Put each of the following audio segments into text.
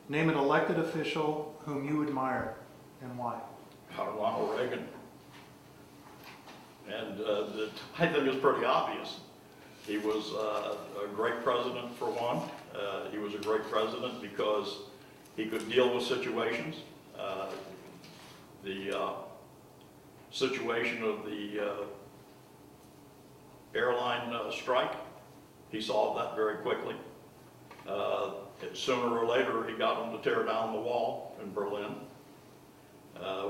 Name an elected official whom you admire and why. Ronald Reagan. And I think it's pretty obvious. He was a great president for one. He was a great president because he could deal with situations. The situation of the airline strike, he solved that very quickly. Sooner or later, he got them to tear down the wall in Berlin.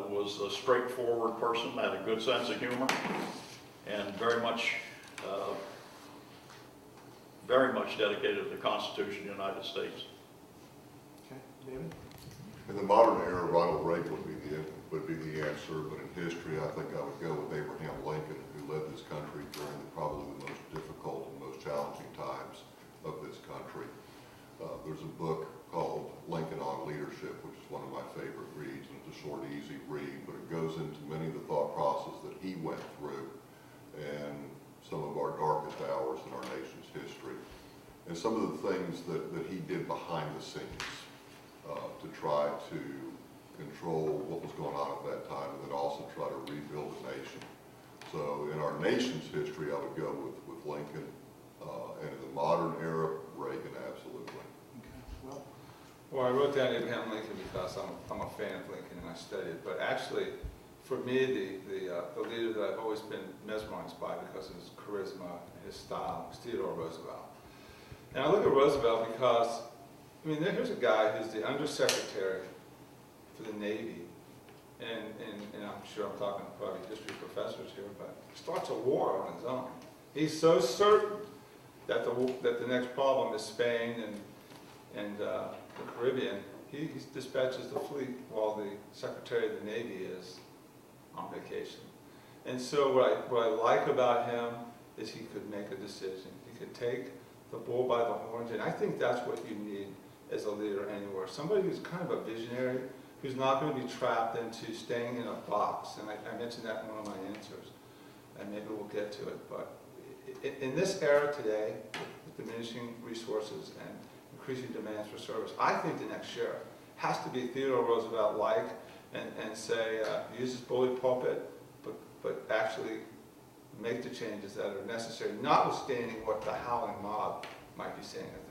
Was a straightforward person, had a good sense of humor, and very much dedicated to the Constitution of the United States. Okay, David? In the modern era, Ronald Reagan would be the answer, but in history, I think I would go with Abraham Lincoln, who led this country during probably the most difficult and most challenging times of this country. There's a book called Lincoln on Leadership, which is one of my favorite reads, and it's a short, easy read, but it goes into many of the thought process that he went through and some of our darkest hours in our nation's history, and some of the things that he did behind the scenes to try to control what was going on at that time, and then also try to rebuild the nation. So in our nation's history, I would go with Lincoln, and in the modern era, Reagan, absolutely. Okay, Well, I wrote down Abraham Lincoln because I'm a fan of Lincoln and I studied. But actually, for me, the leader that I've always been mesmerized by because of his charisma and his style was Theodore Roosevelt. And I look at Roosevelt because, I mean, here's a guy who's the undersecretary for the Navy, and I'm sure I'm talking to probably history professors here, but starts a war on his own. He's so certain that the next problem is Spain and the Caribbean. He dispatches the fleet while the Secretary of the Navy is on vacation. And so what I like about him is he could make a decision. He could take the bull by the horns, and I think that's what you need as a leader anywhere. Somebody who's kind of a visionary, who's not going to be trapped into staying in a box. And I mentioned that in one of my answers, and maybe we'll get to it. But in this era today, with diminishing resources and increasing demands for service, I think the next sheriff has to be Theodore Roosevelt-like and say, use his bully pulpit, but actually make the changes that are necessary, notwithstanding what the howling mob might be saying at the